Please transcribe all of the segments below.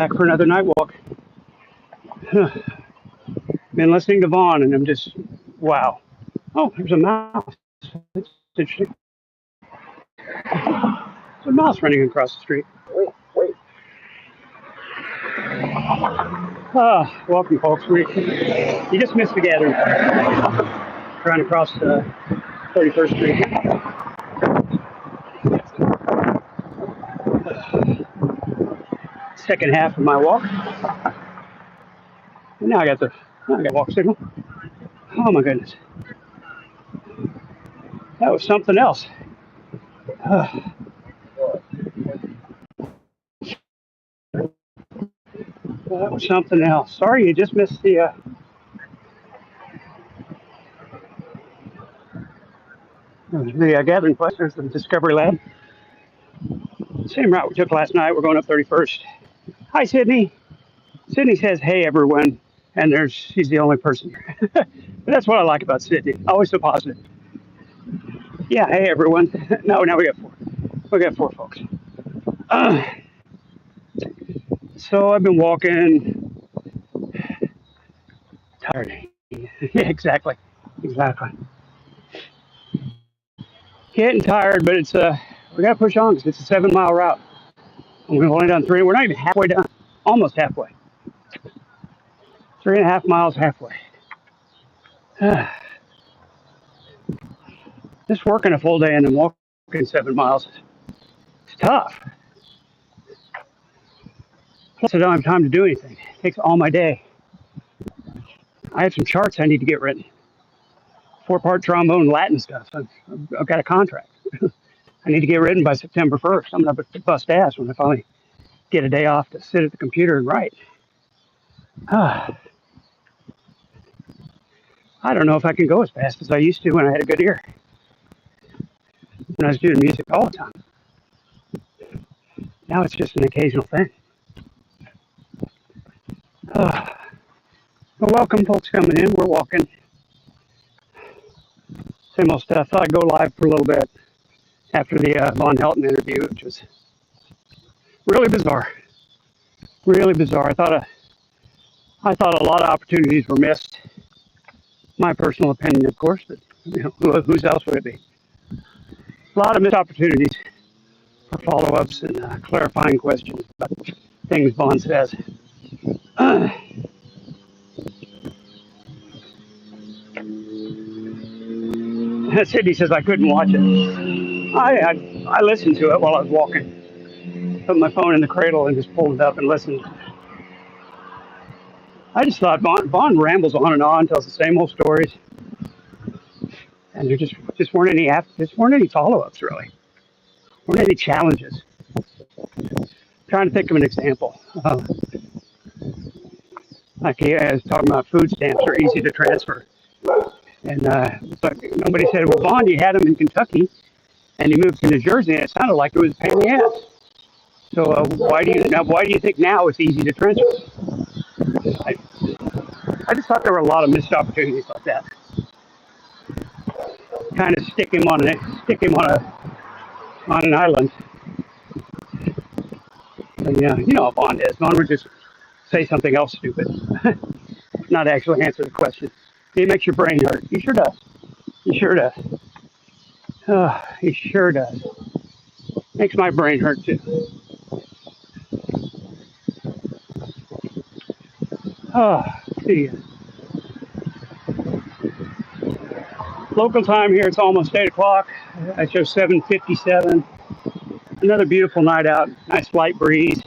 back for another night walk. Been listening to Vaughn, and I'm just wow. Oh, there's a mouse. That's interesting. There's a mouse running across the street. Welcome, folks. You just missed the gathering. Trying to cross 31st Street. Second half of my walk. And now I got walk signal. Oh my goodness. That was something else. That was something else. Sorry, you just missed the gathering place. There's the Discovery Lab. Same route we took last night. We're going up 31st. Hi, Sydney. Sydney says, "Hey, everyone," and she's the only person. But that's what I like about Sydney. Always so positive. Yeah, hey, everyone. No, now we got four. We got four folks. So I've been walking. Tired. Yeah, exactly. Getting tired, but it's we got to push on because it's a 7-mile route. And we've only done 3. We're not even halfway done. Almost halfway. 3.5 miles halfway. Just working a full day and then walking 7 miles. It's tough. Plus, I don't have time to do anything. It takes all my day. I have some charts I need to get written. 4-part trombone Latin stuff. I've got a contract. I need to get written by September 1st. I'm going to bust ass when I finally get a day off to sit at the computer and write. I don't know if I can go as fast as I used to when I had a good ear. When I was doing music all the time. Now it's just an occasional thing. Well, welcome folks coming in. We're walking. Same old stuff. Thought I'd go live for a little bit after the Von Helton interview, which was really bizarre. Really bizarre. I thought a lot of opportunities were missed. My personal opinion, of course, but whose else would it be? A lot of missed opportunities for follow-ups and clarifying questions about things Vaughn says. Sydney says I couldn't watch it. I listened to it while I was walking. Put my phone in the cradle and just pulled it up and listened. I just thought Vaughn rambles on and on, tells the same old stories, and there just weren't any follow-ups really. Weren't any challenges. I'm trying to think of an example. Like he was talking about food stamps are easy to transfer. And but nobody said, well, Vaughn, you had him in Kentucky, and he moved to New Jersey, and it sounded like it was a pain in the ass. So why do you think now it's easy to transfer? I just thought there were a lot of missed opportunities like that. Kind of stick him on an island. And yeah, you know how Vaughn is. Vaun would just say something else stupid, not actually answer the question. He makes your brain hurt. He sure does. He sure does. He sure does. Makes my brain hurt too. See ya. Local time here, it's almost 8 o'clock. I show 7:57. Another beautiful night out. Nice light breeze.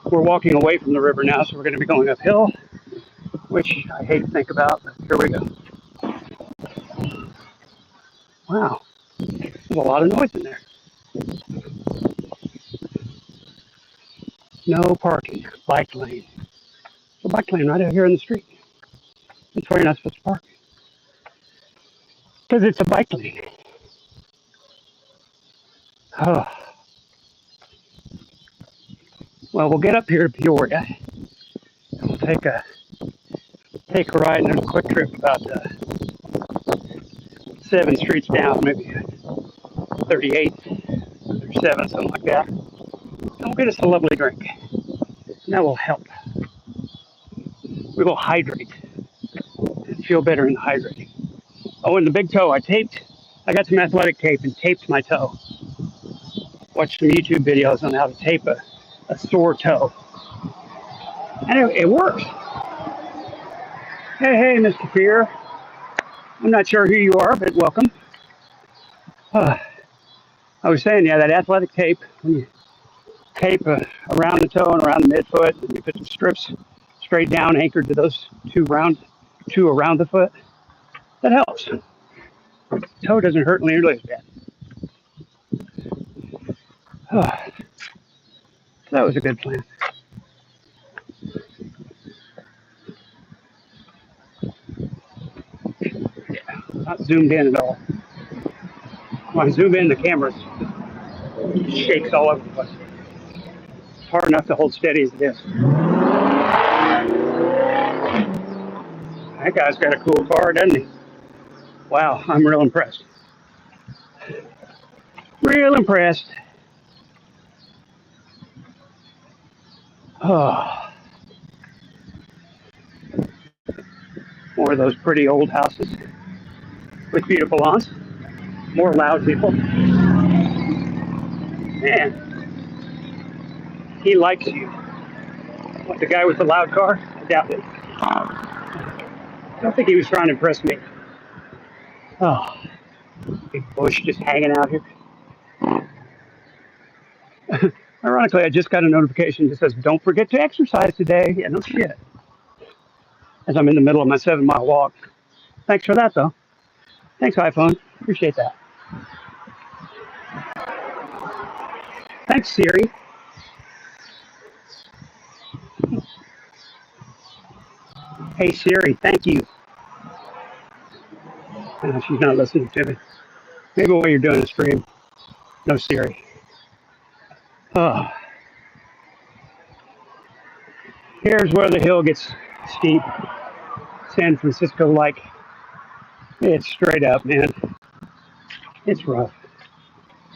We're walking away from the river now, so we're going to be going uphill, which I hate to think about, but here we go. Wow, there's a lot of noise in there. No parking, bike lane. There's a bike lane right out here in the street. That's where you're not supposed to park. Because it's a bike lane. Oh. Well, we'll get up here to Peoria. And we'll take a ride, and there's a quick trip about 7 streets down, maybe 38, 37, something like that. And we'll get us a lovely drink. And that will help. We will hydrate and feel better in the hydrating. Oh, and the big toe, I got some athletic tape and taped my toe. Watched some YouTube videos on how to tape a sore toe. And it works. Hey, Mr. Fear. I'm not sure who you are, but welcome. I was saying, yeah, that athletic tape, when you tape around the toe and around the midfoot, and you put the strips straight down, anchored to those two around the foot, that helps. The toe doesn't hurt nearly as bad. That was a good plan. Yeah, not zoomed in at all. When I zoom in, the camera shakes all over the place. It's hard enough to hold steady as it is. That guy's got a cool car, doesn't he? Wow, I'm real impressed. Real impressed. Oh, more of those pretty old houses with beautiful lawns. More loud people. Man, he likes you. What, the guy with the loud car? I doubt it. I don't think he was trying to impress me. Oh, big bush just hanging out here. Ironically, I just got a notification that says, don't forget to exercise today. Yeah, no shit. As I'm in the middle of my 7-mile walk. Thanks for that, though. Thanks, iPhone. Appreciate that. Thanks, Siri. Hey, Siri, thank you. She's not listening to me. Maybe while you're doing a stream. No, Siri. Oh. Here's where the hill gets steep. San Francisco-like. It's straight up, man. It's rough.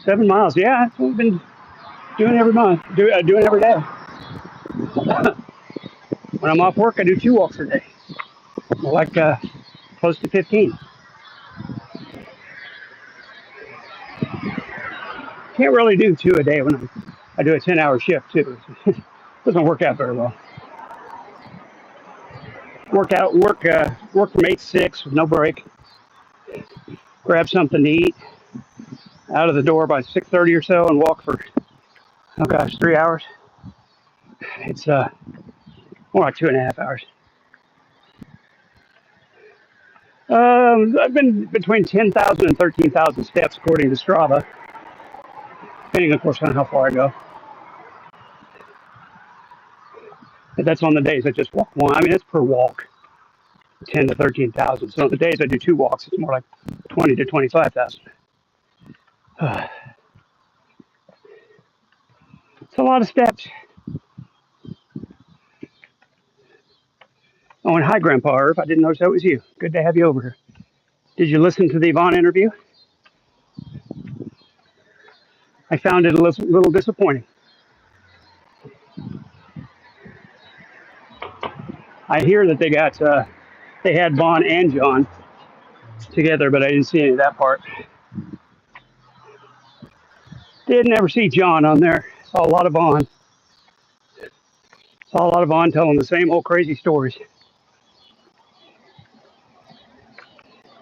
7 miles. Yeah, that's what we've been doing every month. Doing every day. When I'm off work, I do 2 walks a day. Like close to 15. Can't really do 2 a day when I do a 10-hour shift too. Doesn't work out very well. Work from 8 to 6 with no break. Grab something to eat. Out of the door by 6:30 or so, and walk for 3 hours. It's more like 2.5 hours. I've been between 10,000 and 13,000 steps according to Strava, depending, of course, on how far I go. But that's on the days I just walk one. I mean, it's per walk, 10 to 13,000. So on the days I do 2 walks, it's more like 20 to 25,000. It's a lot of steps. Oh, and hi, Grandpa Irv. I didn't notice that was you. Good to have you over here. Did you listen to the Yvonne interview? I found it a little disappointing. I hear that they had Vaughn and John together, but I didn't see any of that part. Didn't ever see John on there. Saw a lot of Vaughn. Saw a lot of Vaughn telling the same old crazy stories.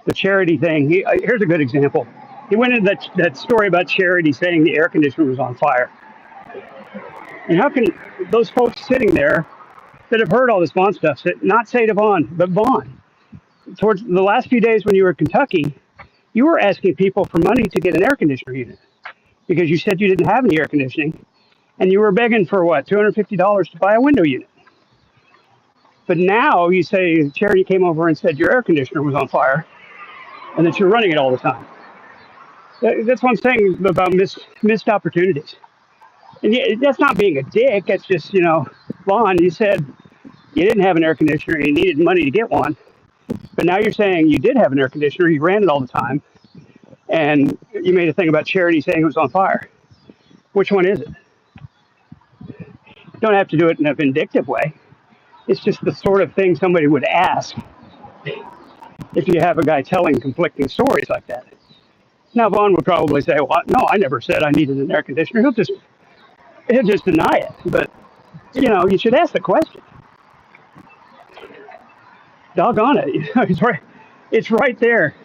The Charity thing. Here's a good example. He went into that story about Charity saying the air conditioner was on fire. And how can those folks sitting there that have heard all this Vaughn stuff not say to Vaughn, but Vaughn? Towards the last few days when you were in Kentucky, you were asking people for money to get an air conditioner unit because you said you didn't have any air conditioning, and you were begging for what, $250 to buy a window unit. But now you say Charity came over and said your air conditioner was on fire, and that you're running it all the time. That's what I'm saying about missed opportunities. And that's not being a dick. That's just, Vaughn, you said you didn't have an air conditioner and you needed money to get one. But now you're saying you did have an air conditioner, you ran it all the time, and you made a thing about Charity saying it was on fire. Which one is it? Don't have to do it in a vindictive way. It's just the sort of thing somebody would ask if you have a guy telling conflicting stories like that. Now, Vaughn would probably say, well, no, I never said I needed an air conditioner. He'll just deny it. But, you should ask the question. Doggone it. It's right there.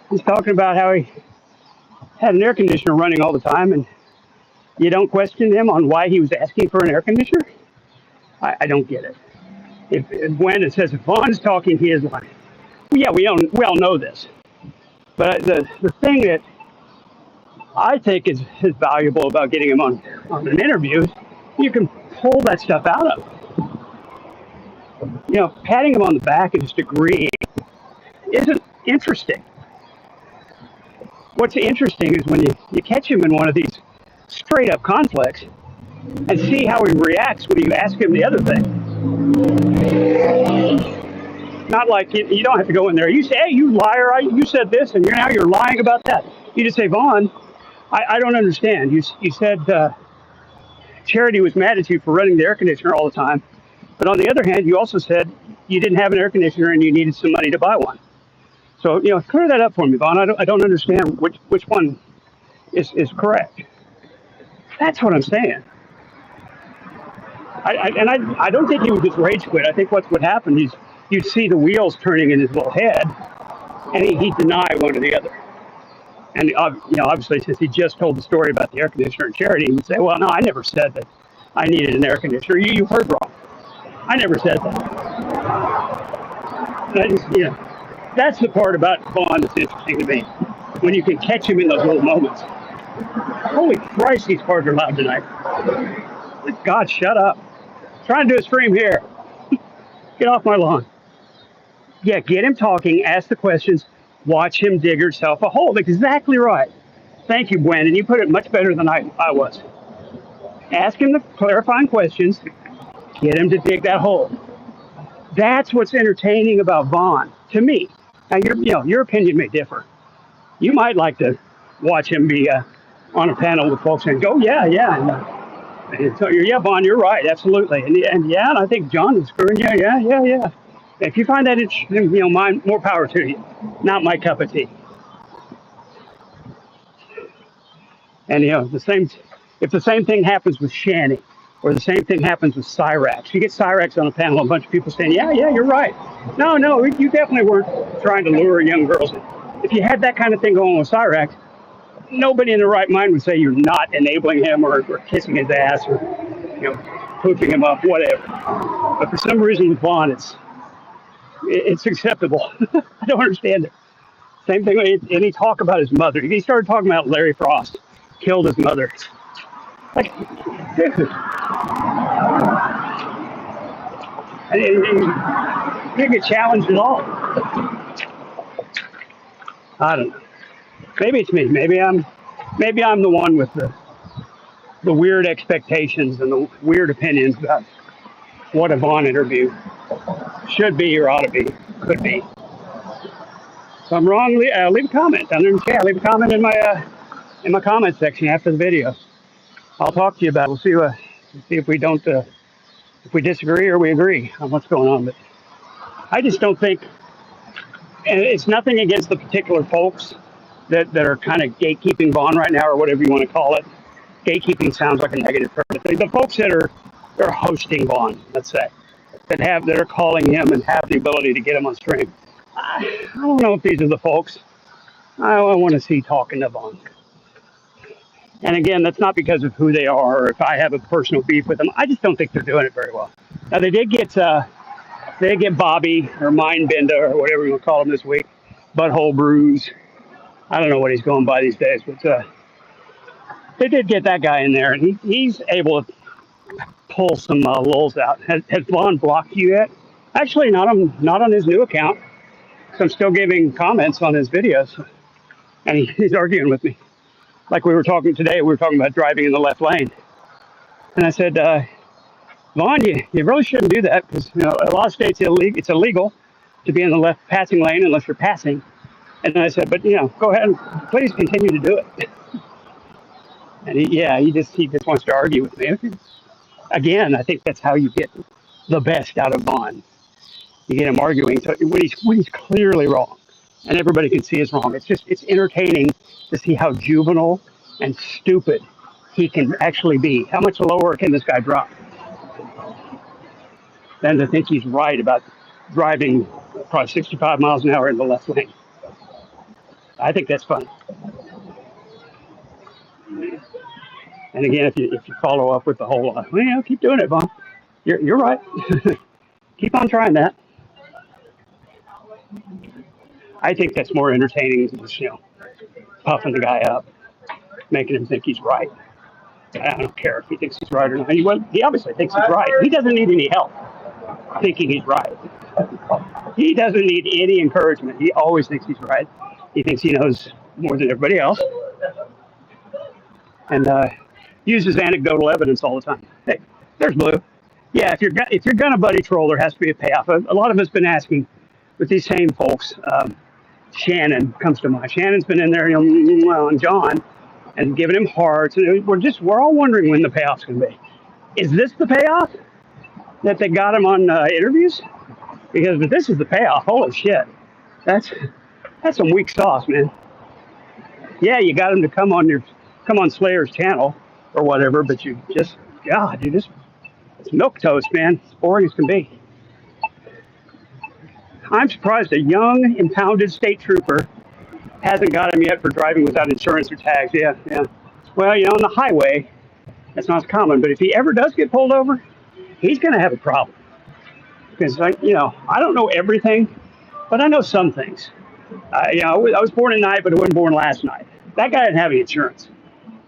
He's talking about how he had an air conditioner running all the time, and you don't question him on why he was asking for an air conditioner? I don't get it. If Brandon says if Vaughn's talking, he is lying. Yeah, we all know this. But the thing that I think is valuable about getting him on an interview, you can pull that stuff out of him. Patting him on the back and just agreeing isn't interesting. What's interesting is when you catch him in one of these straight up conflicts and see how he reacts when you ask him the other thing. Not like you don't have to go in there. You say, hey, you liar, you said this, and now you're lying about that. You just say, Vaughn, I don't understand. You said Charity was mad at you for running the air conditioner all the time. But on the other hand, you also said you didn't have an air conditioner and you needed some money to buy one. So, clear that up for me, Vaughn. I don't understand which one is correct. That's what I'm saying. I don't think he would just rage quit. I think what would happen is you'd see the wheels turning in his little head, and he'd deny one or the other. And obviously, since he just told the story about the air conditioner and Charity, he would say, "Well, no, I never said that I needed an air conditioner. You heard wrong. I never said that." That's the part about Vaughn that's interesting to me. When you can catch him in those little moments. Holy Christ, these cars are loud tonight. God, shut up. I'm trying to do a stream here. Get off my lawn. Yeah, get him talking, ask the questions, watch him dig herself a hole. Exactly right. Thank you, Brandon. You put it much better than I was. Ask him the clarifying questions, get him to dig that hole. That's what's entertaining about Vaughn, to me. Now, your opinion may differ. You might like to watch him be on a panel with folks and go, yeah. And tell you, yeah, Vaughn, you're right, absolutely. And I think John is screwing you. Yeah. If you find that interesting, more power to you. Not my cup of tea. And if the same thing happens with Shanny, or the same thing happens with Cyrax. You get Cyrax on a panel, a bunch of people saying, yeah, you're right. No, you definitely weren't trying to lure young girls. If you had that kind of thing going with Cyrax, nobody in their right mind would say you're not enabling him or kissing his ass or pooping him up, whatever. But for some reason with Vaughn, it's acceptable. I don't understand it. Same thing, and he talked about his mother. He started talking about Larry Frost killed his mother. Like, dude. And he didn't get challenged at all. I don't know. Maybe it's me. Maybe I'm the one with the weird expectations and the weird opinions about what a Vaughn interview should be or ought to be, could be. If I'm wrong, leave a comment down there in the chat. Leave a comment in my comment section after the video. I'll talk to you about it. We'll see if we don't if we disagree or we agree on what's going on. But I just don't think, and it's nothing against the particular folks that are kind of gatekeeping Vaughn right now, or whatever you want to call it. Gatekeeping sounds like a negative term. The folks that are hosting Vaughn, let's say, that are calling him and have the ability to get him on stream. I don't know if these are the folks I want to see talking to Vaughn. And again, that's not because of who they are or if I have a personal beef with them. I just don't think they're doing it very well. Now they did get Bobby or Mindbender or whatever you want to call him this week, Butthole Bruise. I don't know what he's going by these days, but they did get that guy in there, and he's able to pull some lulls out. Has Vaughn blocked you yet? Actually, not on his new account. So I'm still giving comments on his videos, and he's arguing with me. Like we were talking today, we were talking about driving in the left lane, and I said, Vaughn, you really shouldn't do that because a lot of states it's illegal to be in the left passing lane unless you're passing. And then I said, but go ahead and please continue to do it. And he just wants to argue with me. again, I think that's how you get the best out of Vaughn. You get him arguing when he's clearly wrong, and everybody can see he's wrong. It's entertaining to see how juvenile and stupid he can actually be. How much lower can this guy drop than to think he's right about driving probably 65 miles an hour in the left lane? I think that's fun. And again, if you follow up with the whole, well, keep doing it, Vaughn. You're right. Keep on trying that. I think that's more entertaining than just, puffing the guy up, making him think he's right. I don't care if he thinks he's right or not. He obviously thinks he's right. He doesn't need any help thinking he's right. He doesn't need any encouragement. He always thinks he's right. He thinks he knows more than everybody else, and uses anecdotal evidence all the time. Hey, there's Blue. Yeah, if you're gonna buddy troll, there has to be a payoff. A lot of us been asking with these same folks. Shannon comes to mind. Shannon's been in there, on John, and giving him hearts, and we're all wondering when the payoff's gonna be. Is this the payoff that they got him on interviews? Because if this is the payoff, holy shit, that's some weak sauce, man. Yeah, you got him to come on Slayer's channel or whatever, but it's milk toast, man. It's boring as can be. I'm surprised a young, impounded state trooper hasn't got him yet for driving without insurance or tags. Yeah. Well, on the highway, that's not common, but if he ever does get pulled over, he's going to have a problem. Because, I don't know everything, but I know some things. I was born at night, but I wasn't born last night. That guy didn't have any insurance.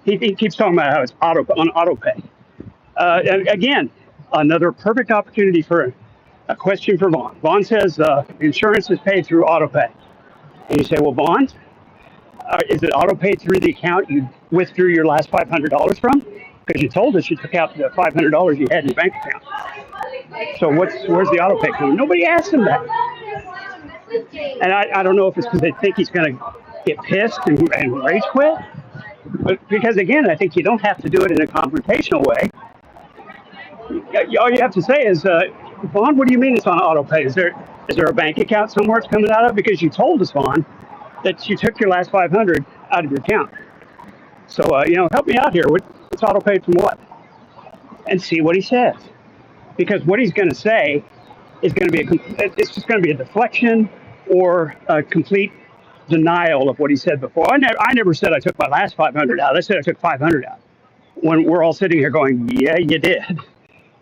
He keeps talking about how it's on auto pay. Again, another perfect opportunity for a question for Vaughn. Vaughn says insurance is paid through auto pay. And you say, well, Vaughn, is it auto pay through the account you withdrew your last $500 from? Because you told us you took out the $500 you had in your bank account. So where's the auto pay coming? Nobody asked him that. And I don't know if it's because they think he's going to get pissed and rage quit. But because, again, I think you don't have to do it in a confrontational way. All you have to say is, Vaughn, what do you mean it's on auto pay? Is there a bank account somewhere it's coming out of? Because you told us, Vaughn, that you took your last $500 out of your account. So, help me out here. What's auto paid from what? And see what he says. Because what he's going to say is going to be it's just going to be a deflection or a complete denial of what he said before. I never said I took my last $500 out. I said I took $500 out. When we're all sitting here going, yeah, you did.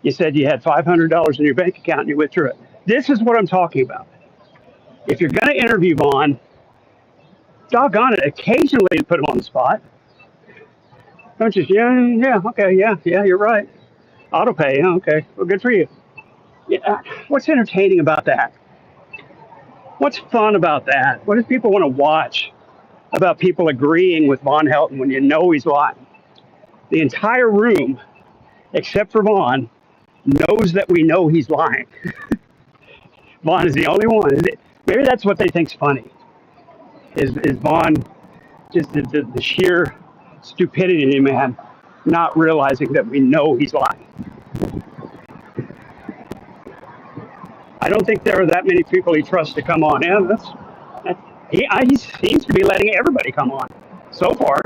You said you had $500 in your bank account and you withdrew it. This is what I'm talking about. If you're going to interview Vaughn, doggone it, occasionally put him on the spot. Don't just, okay, yeah, you're right. Auto pay, yeah, okay, well, good for you. Yeah, what's entertaining about that? What's fun about that? What do people want to watch about people agreeing with Vaughn Helton when you know he's lying? The entire room, except for Vaughn, knows that we know he's lying. Vaughn is the only one. Maybe that's what they think's funny. Is Vaughn just the sheer stupidity in him, man, not realizing that we know he's lying. I don't think there are that many people he trusts to come on. Yeah, he seems to be letting everybody come on so far.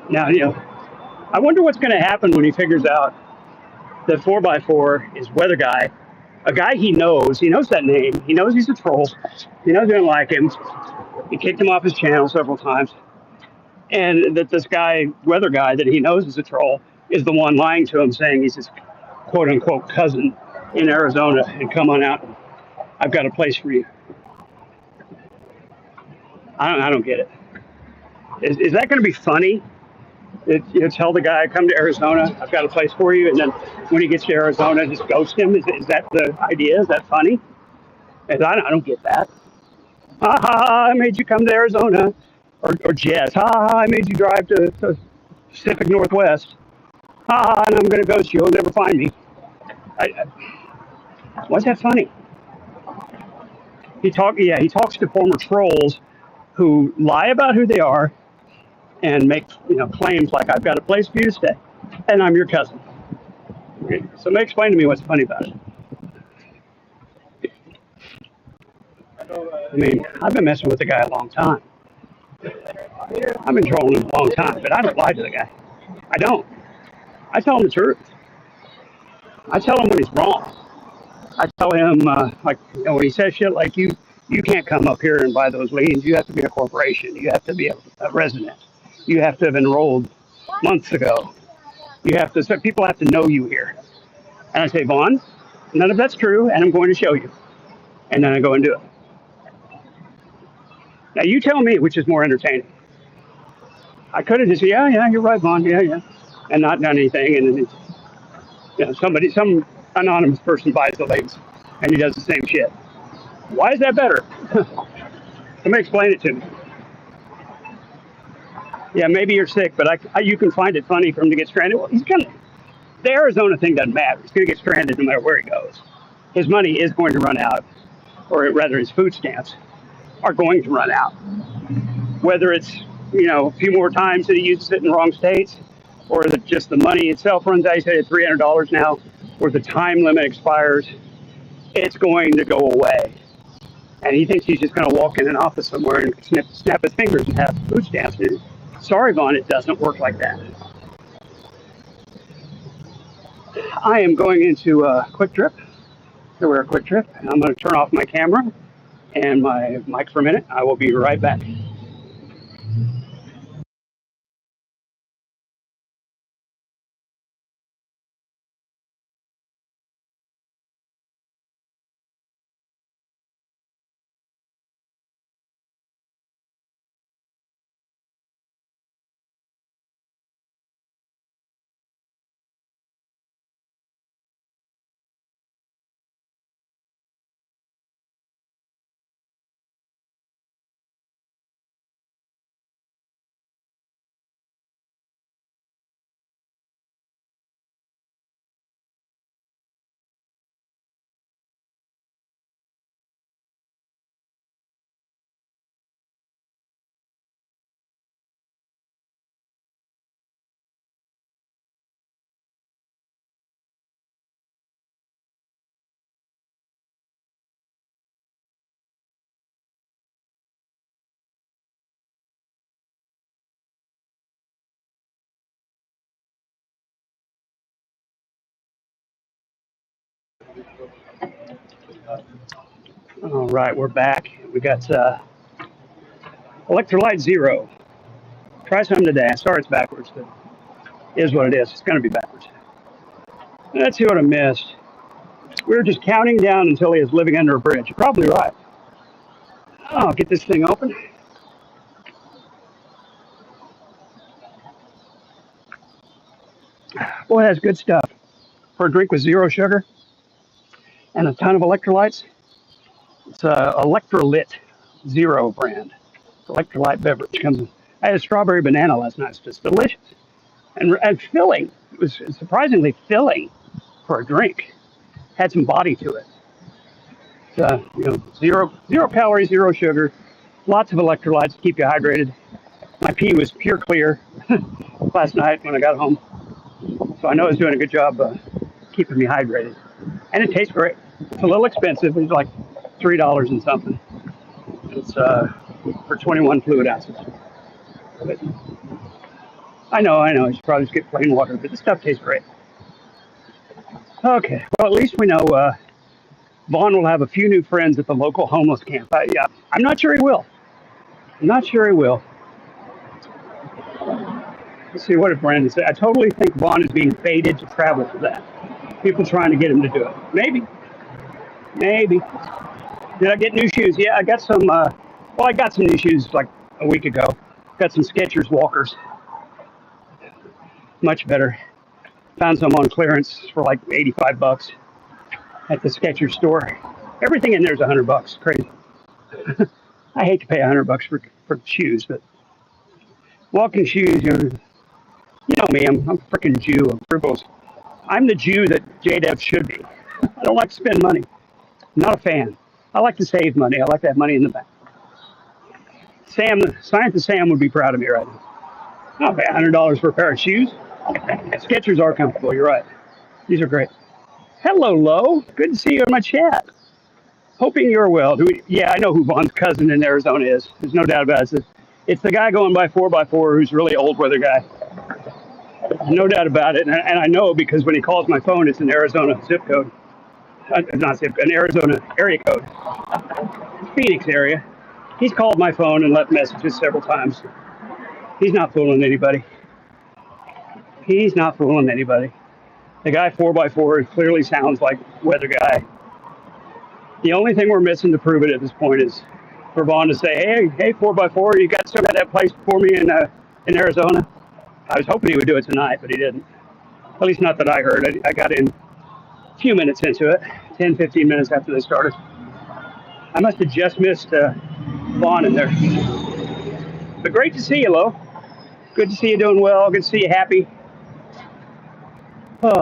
Now, I wonder what's going to happen when he figures out that 4x4 is Weather Guy, a guy he knows that name, he knows he's a troll, he knows he doesn't like him, he kicked him off his channel several times, and that this guy, Weather Guy, that he knows is a troll, is the one lying to him saying he's his quote-unquote cousin in Arizona, and come on out, I've got a place for you. I don't get it. Is that going to be funny? Tell the guy, come to Arizona, I've got a place for you, and then when he gets to Arizona, just ghost him? Is that the idea? Is that funny? I don't get that. Ha ha, I made you come to Arizona. Or Jess, ha ha, I made you drive to Pacific Northwest. Ha ha, and I'm going to ghost you, you'll never find me. What's that funny? He talks to former trolls who lie about who they are and make claims like, I've got a place for you to stay. and I'm your cousin. Okay, so explain to me what's funny about it. I mean, I've been messing with the guy a long time. I've been trolling him a long time, but I don't lie to the guy. I don't. I tell him the truth. I tell him when he's wrong. I tell him, when he says shit like you can't come up here and buy those liens. You have to be a corporation. You have to be a resident. You have to have enrolled months ago. You have to. So people have to know you here. And I say, Vaughn, none of that's true, and I'm going to show you. And then I go and do it. Now you tell me which is more entertaining. I could have just said, yeah, you're right, Vaughn, yeah, and not done anything, and then some anonymous person buys the legs, and he does the same shit. Why is that better? Somebody explain it to me. Yeah, maybe you're sick, but you can find it funny for him to get stranded. Well, the Arizona thing doesn't matter. He's going to get stranded no matter where he goes. His money is going to run out, or rather his food stamps are going to run out. Whether it's, a few more times that he uses it in the wrong states, or that just the money itself runs out, he said at $300 now, or the time limit expires, it's going to go away. And he thinks he's just going to walk in an office somewhere and snap his fingers and have food stamps. Sorry, Vaughn, it doesn't work like that. I am going into a Quick Trip. So we're a Quick Trip, and I'm going to turn off my camera and my mic for a minute. I will be right back. All right, we're back. We got Electrolyte Zero. Try some today. I'm sorry it's backwards, but it is what it is. It's going to be backwards. Let's see what I missed. We were just counting down until he is living under a bridge. You're probably right. I'll get this thing open. Boy, that's good stuff. For a drink with zero sugar and a ton of electrolytes, it's Electrolyte Zero brand. Electrolyte beverage comes in. I had a strawberry banana last night. It's just delicious and filling. It was surprisingly filling for a drink. Had some body to it. Zero calories, zero sugar, lots of electrolytes to keep you hydrated. My pee was pure clear last night when I got home, so I know it's doing a good job keeping me hydrated. And it tastes great. It's a little expensive. It's like $3 and something. It's for 21 fluid ounces. But I know. You should probably just get plain water, but the stuff tastes great. Okay, well, at least we know Vaughn will have a few new friends at the local homeless camp. I'm not sure he will. Let's see, what did Brandon say? I totally think Vaughn is being baited to travel for that. People trying to get him to do it. Maybe. Did I get new shoes? Yeah, I got some. I got some new shoes like a week ago. Got some Skechers walkers. Much better. Found some on clearance for like $85 at the Skechers store. Everything in there is $100. Crazy. I hate to pay $100 for shoes, but walking shoes, you know me. I'm a freaking Jew. I'm frugals. I'm the Jew that JDev should be. I don't like to spend money. I'm not a fan. I like to save money. I like to have money in the bank. Scientist Sam would be proud of me right now. Not bad. $100 for a pair of shoes. Skechers are comfortable. You're right. These are great. Hello, Lo. Good to see you in my chat. Hoping you're well. Yeah, I know who Vaughn's cousin in Arizona is. There's no doubt about it. It's the guy going by 4x4 who's really old weather guy. No doubt about it. And I know because when he calls my phone, it's an Arizona zip code. Not zip, an Arizona area code. Phoenix area. He's called my phone and left messages several times. He's not fooling anybody. He's not fooling anybody. The guy 4x4 clearly sounds like weather guy. The only thing we're missing to prove it at this point is for Vaughn to say, hey, 4x4, you still got that place for me in Arizona? I was hoping he would do it tonight, but he didn't. At least not that I heard. I got in a few minutes into it, 10, 15 minutes after they started. I must have just missed Vaughn in there. But great to see you, Lo. Good to see you doing well. Good to see you happy. Oh,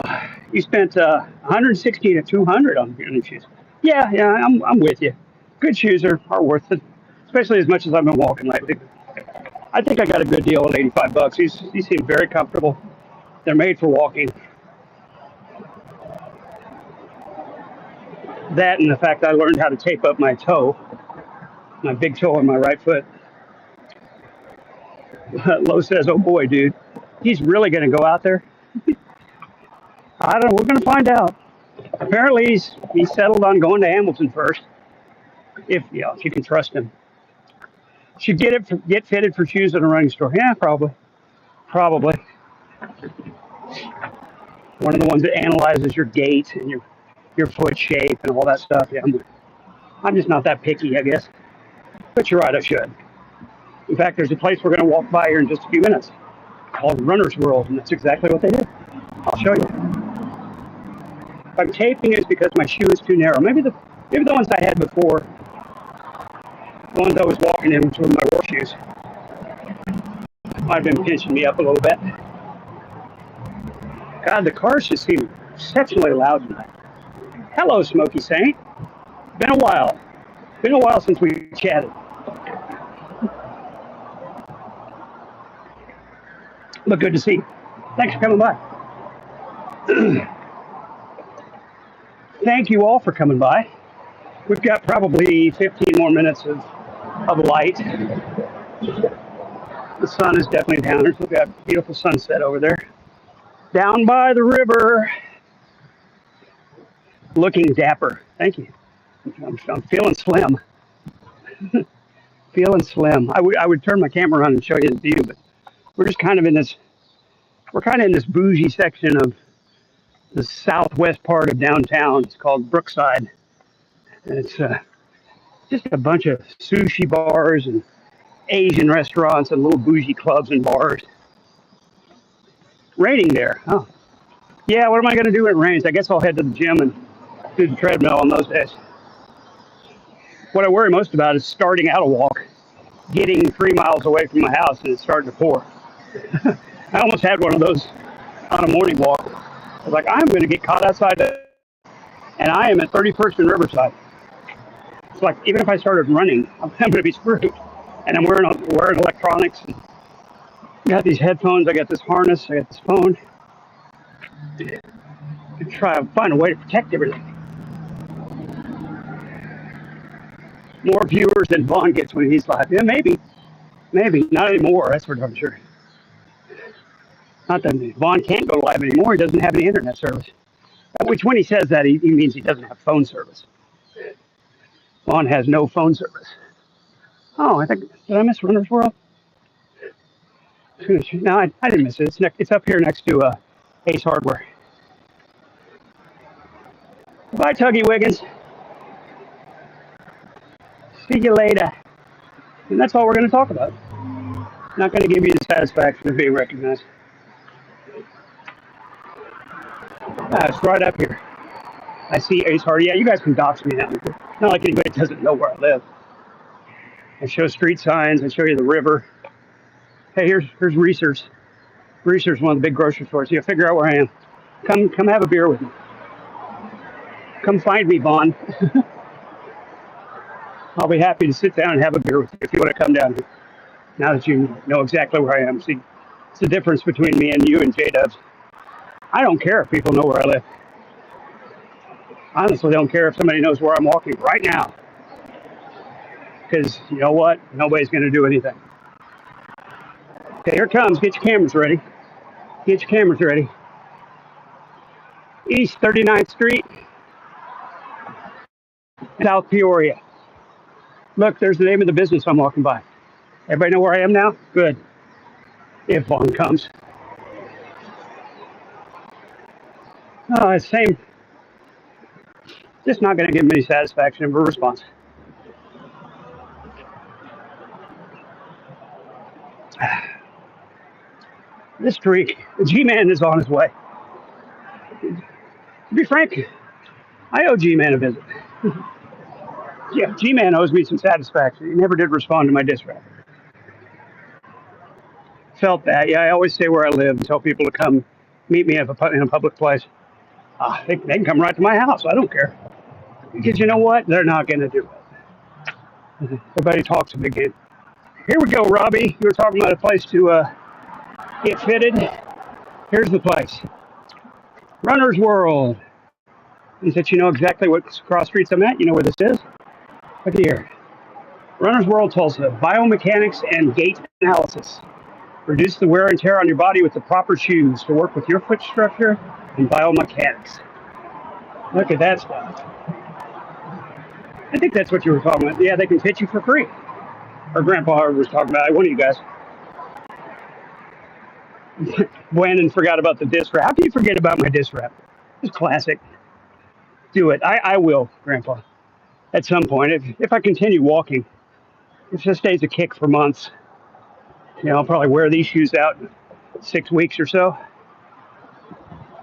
you spent 160 to 200 on new shoes. Yeah, I'm with you. Good shoes are worth it, especially as much as I've been walking lately. I think I got a good deal at $85. These seem very comfortable. They're made for walking. That and the fact I learned how to tape up my toe, my big toe on my right foot. Lo says, oh boy, dude, he's really going to go out there? I don't know. We're going to find out. Apparently, he's settled on going to Hamilton first. If you can trust him. Should get fitted for shoes at a running store. Yeah, probably. One of the ones that analyzes your gait and your foot shape and all that stuff. Yeah, I'm just not that picky, I guess. But you're right, I should. In fact, there's a place we're going to walk by here in just a few minutes called Runner's World, and that's exactly what they do. I'll show you. If I'm taping it, it's because my shoe is too narrow. Maybe the ones I had before, the ones I was walking in, which were my work shoes, might have been pinching me up a little bit. God, the cars just seem exceptionally loud tonight. Hello, Smokey Saint. Been a while. Been a while since we chatted. But good to see you. Thanks for coming by. Thank you all for coming by. We've got probably 15 more minutes of light. The sun is definitely down. We've got a beautiful sunset over there. Down by the river. Looking dapper. Thank you. I'm feeling slim. Feeling slim. I would turn my camera around and show you the view, but we're just kind of in this bougie section of the southwest part of downtown. It's called Brookside. And it's just a bunch of sushi bars and Asian restaurants and little bougie clubs and bars. Raining there. Oh. Yeah, what am I going to do when it rains? I guess I'll head to the gym and do the treadmill on those days. What I worry most about is starting out a walk, getting 3 miles away from my house, and it's starting to pour. I almost had one of those on a morning walk. I was like, I'm going to get caught outside, and I am at 31st and Riverside. It's like, even if I started running, I'm going to be screwed. And I'm wearing electronics. And I got these headphones, I got this harness, I got this phone. To try to find a way to protect everything. More viewers than Vaughn gets when he's live. Yeah, maybe. Not anymore, that's for darn sure. Not that Vaughn can't go live anymore. He doesn't have any internet service. Which, when he says that, he means he doesn't have phone service. Vaughn has no phone service. Oh, did I miss Runner's World? No, I didn't miss it. It's up here next to Ace Hardware. Bye, Tuggy Wiggins. See you later. And that's all we're going to talk about. Not going to give you the satisfaction of being recognized. It's right up here. I see Ace Hardware. Yeah, you guys can dox me now. Not like anybody doesn't know where I live. I show street signs. I show you the river. Hey, here's Reese's. Reese's, one of the big grocery stores. You figure out where I am. Come have a beer with me. Come find me, Vaughn. I'll be happy to sit down and have a beer with you if you want to come down here. Now that you know exactly where I am. See, It's the difference between me and you and J-Dubs. I don't care if people know where I live. I honestly don't care if somebody knows where I'm walking right now. Because you know what? Nobody's going to do anything. Okay, here it comes. Get your cameras ready. Get your cameras ready. East 39th Street, South Peoria. Look, there's the name of the business I'm walking by. Everybody know where I am now? Good. If one comes. Same. Just not going to give me any satisfaction of a response. This streak, the G-Man is on his way. To be frank, I owe G-Man a visit. Yeah, G-Man owes me some satisfaction. He never did respond to my diss rap. Felt that. Yeah, I always say where I live and tell people to come meet me in a public place. They can come right to my house. I don't care. Because you know what? They're not going to do it. Everybody talks a big game. Here we go, Robbie. You were talking about a place to get fitted. Here's the place. Runner's World. He said, you know exactly what cross streets I'm at? You know where this is? Look here. Runner's World Tulsa. Biomechanics and gait analysis. Reduce the wear and tear on your body with the proper shoes to work with your foot structure and biomechanics. Look at that stuff. I think that's what you were talking about. Yeah, they can fit you for free. Or Grandpa Harvard was talking about it. One of you guys. Brandon forgot about the diss rap. How can you forget about my diss rap? It's classic. Do it. I will, Grandpa. At some point, if I continue walking, if this stays a kick for months, I'll probably wear these shoes out in 6 weeks or so.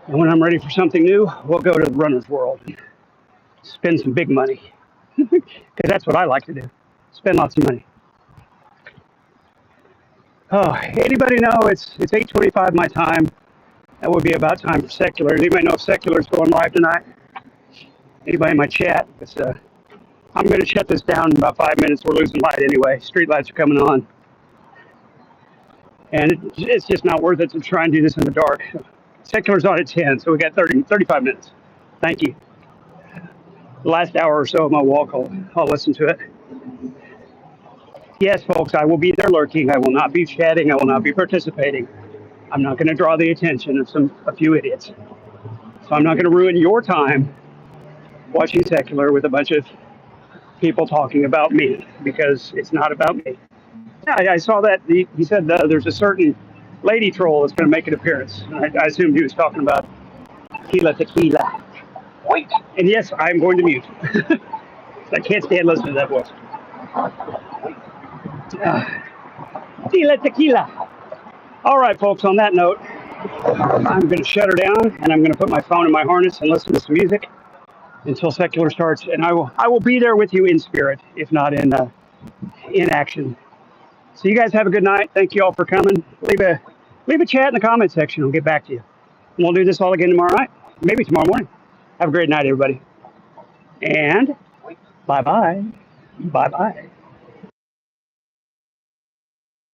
And when I'm ready for something new, we'll go to the Runner's World and spend some big money. Because that's what I like to do. Spend lots of money. Oh, anybody know it's 8:25 my time. That would be about time for Secular. Anybody know if Secular's going live tonight? Anybody in my chat? I'm going to shut this down in about 5 minutes. We're losing light anyway. Street lights are coming on. And it's just not worth it to try and do this in the dark. Secular's on at 10, so we got 35 minutes. Thank you. The last hour or so of my walk, I'll listen to it. Yes, folks, I will be there lurking. I will not be chatting. I will not be participating. I'm not going to draw the attention of a few idiots. So I'm not going to ruin your time watching Secular with a bunch of people talking about me, because it's not about me. Yeah, I saw that. He said there's a certain lady troll that's going to make an appearance. I assumed he was talking about Tequila. Wait. And yes, I'm going to mute. I can't stand listening to that voice. Tequila. All right, folks, on that note, I'm going to shut her down, and I'm going to put my phone in my harness and listen to some music until Secular starts. And I will be there with you in spirit, if not in action. So you guys have a good night. Thank you all for coming. Leave a chat in the comment section. I'll get back to you. And we'll do this all again tomorrow night. Maybe tomorrow morning. Have a great night, everybody. And bye-bye. Bye-bye.